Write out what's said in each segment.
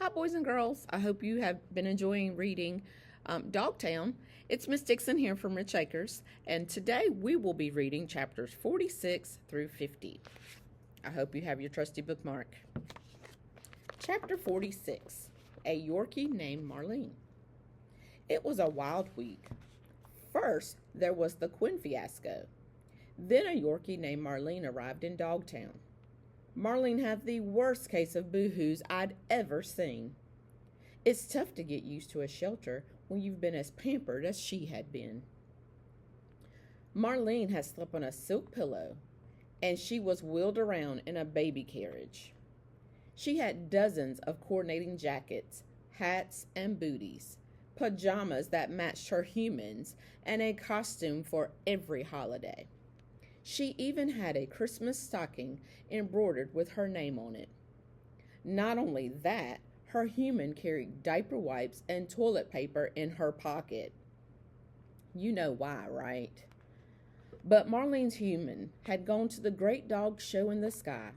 Hi, boys and girls. I hope you have been enjoying reading Dogtown. It's Miss Dixon here from Rich Acres, and today we will be reading chapters 46 through 50. I hope you have your trusty bookmark. Chapter 46, A Yorkie Named Marlene. It was a wild week. First, there was the Quinn fiasco. Then a Yorkie named Marlene arrived in Dogtown. Marlene had the worst case of boohoos I'd ever seen. It's tough to get used to a shelter when you've been as pampered as she had been. Marlene had slept on a silk pillow, and she was wheeled around in a baby carriage. She had dozens of coordinating jackets, hats, and booties, pajamas that matched her humans, and a costume for every holiday. She even had a Christmas stocking embroidered with her name on it. Not only that, her human carried diaper wipes and toilet paper in her pocket. You know why, right? But Marlene's human had gone to the great dog show in the sky,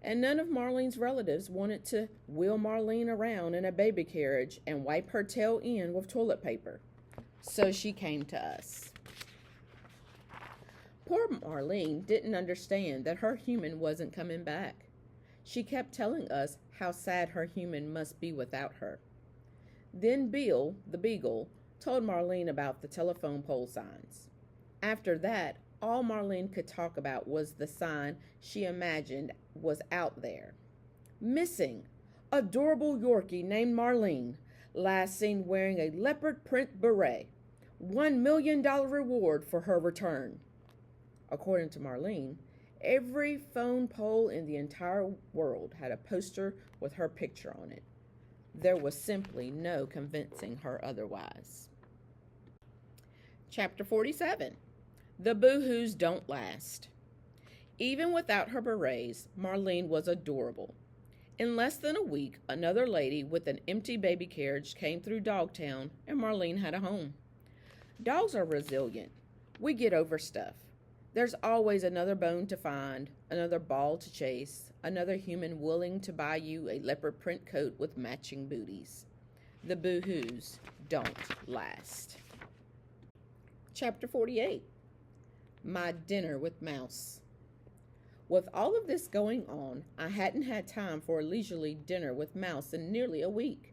and none of Marlene's relatives wanted to wheel Marlene around in a baby carriage and wipe her tail end with toilet paper. So she came to us. Poor Marlene didn't understand that her human wasn't coming back. She kept telling us how sad her human must be without her. Then Bill, the beagle, told Marlene about the telephone pole signs. After that, all Marlene could talk about was the sign she imagined was out there. Missing, adorable Yorkie named Marlene, last seen wearing a leopard print beret. $1 million reward for her return. According to Marlene, every phone pole in the entire world had a poster with her picture on it. There was simply no convincing her otherwise. Chapter 47, The Boohoos Don't Last. Even without her berets, Marlene was adorable. In less than a week, another lady with an empty baby carriage came through Dogtown, and Marlene had a home. Dogs are resilient. We get over stuff. There's always another bone to find, another ball to chase, another human willing to buy you a leopard print coat with matching booties. The boohoos don't last. Chapter 48, My Dinner with Mouse. With all of this going on, I hadn't had time for a leisurely dinner with Mouse in nearly a week.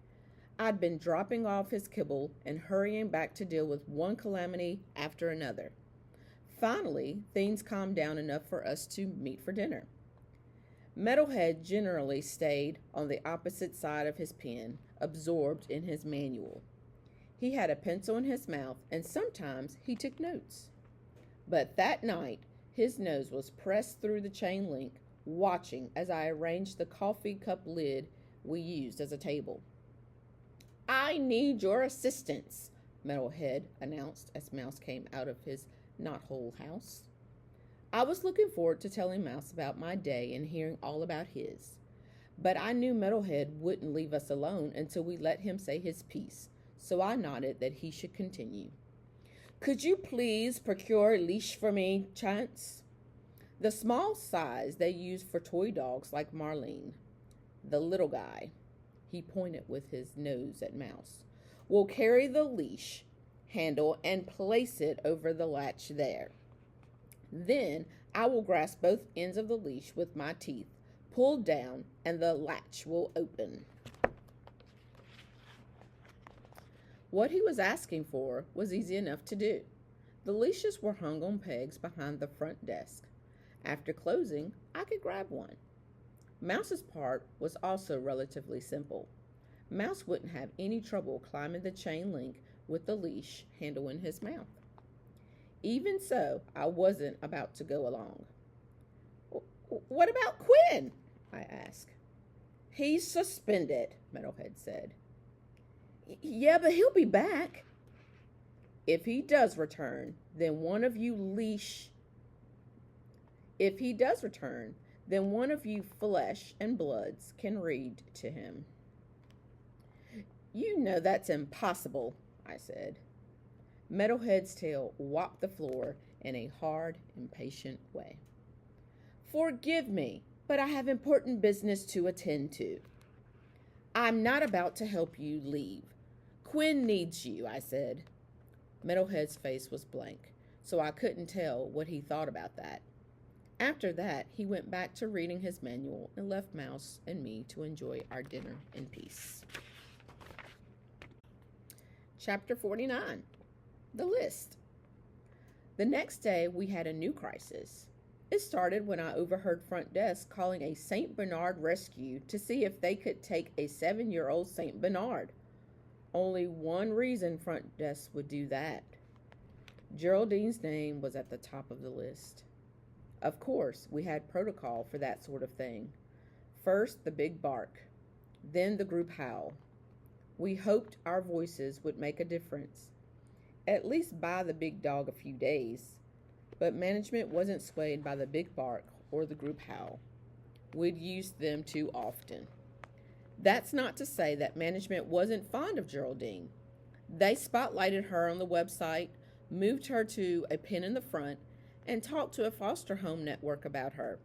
I'd been dropping off his kibble and hurrying back to deal with one calamity after another. Finally, things calmed down enough for us to meet for dinner. Metalhead generally stayed on the opposite side of his pen, absorbed in his manual. He had a pencil in his mouth, and sometimes he took notes. But that night, his nose was pressed through the chain link, watching as I arranged the coffee cup lid we used as a table. "I need your assistance," Metalhead announced as Mouse came out of his knothole house. I was looking forward to telling Mouse about my day and hearing all about his. But I knew Metalhead wouldn't leave us alone until we let him say his piece, so I nodded that he should continue. "Could you please procure a leash for me, Chance? The small size they use for toy dogs like Marlene. The little guy," he pointed with his nose at Mouse, "will carry the leash handle and place it over the latch there. Then I will grasp both ends of the leash with my teeth, pull down, and the latch will open." What he was asking for was easy enough to do. The leashes were hung on pegs behind the front desk. After closing, I could grab one. Mouse's part was also relatively simple. Mouse wouldn't have any trouble climbing the chain link with the leash handle in his mouth. Even so, I wasn't about to go along. "What about Quinn?" I asked. "He's suspended," Metalhead said. "Yeah, but he'll be back." If he does return, then one of you flesh and bloods can read to him." "You know that's impossible," I said. Metalhead's tail whopped the floor in a hard, impatient way. "Forgive me, but I have important business to attend to." I'm not about to help you leave. Quinn needs you, I said. Meadowhead's face was blank, so I couldn't tell what he thought about that. After that, he went back to reading his manual and left Mouse and me to enjoy our dinner in peace. Chapter 49. The List. The next day, we had a new crisis. It started when I overheard front desk calling a St. Bernard rescue to see if they could take a 7-year-old St. Bernard. Only one reason front desk would do that. Geraldine's name was at the top of the list. Of course, we had protocol for that sort of thing. First, the big bark, then the group howl. We hoped our voices would make a difference, at least buy the big dog a few days. But management wasn't swayed by the big bark or the group howl. We'd used them too often. That's not to say that management wasn't fond of Geraldine. They spotlighted her on the website, moved her to a pin in the front, and talked to a foster home network about her.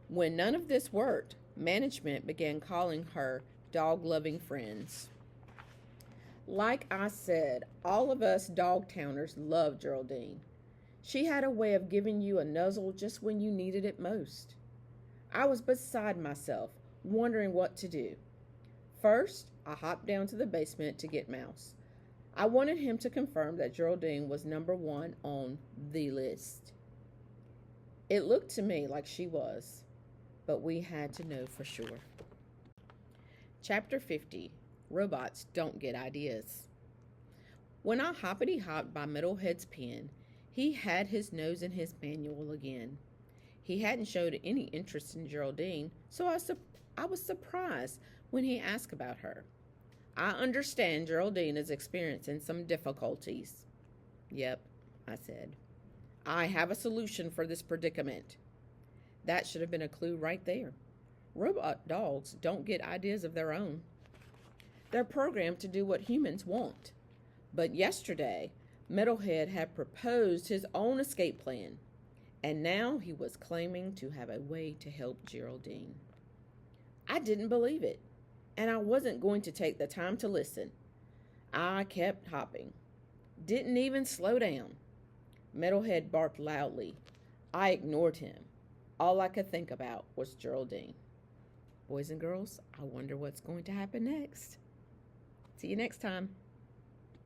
When none of this worked, management began calling her dog-loving friends. Like I said, all of us dog-towners loved Geraldine. She had a way of giving you a nuzzle just when you needed it most. I was beside myself, wondering what to do. First, I hopped down to the basement to get Mouse. I wanted him to confirm that Geraldine was number 1 on the list. It looked to me like she was, but we had to know for sure. Chapter 50. Robots don't get ideas. When I hoppity-hopped by Meadowhead's pen, he had his nose in his manual again. He hadn't showed any interest in Geraldine, so I was surprised when he asked about her. I understand Geraldine is experiencing some difficulties. Yep, I said. I have a solution for this predicament. That should have been a clue right there. Robot dogs don't get ideas of their own. They're programmed to do what humans want. But yesterday, Meadowhead had proposed his own escape plan, and now he was claiming to have a way to help Geraldine. I didn't believe it, and I wasn't going to take the time to listen. I kept hopping. Didn't even slow down. Meadowhead barked loudly. I ignored him. All I could think about was Geraldine. Boys and girls, I wonder what's going to happen next. See you next time.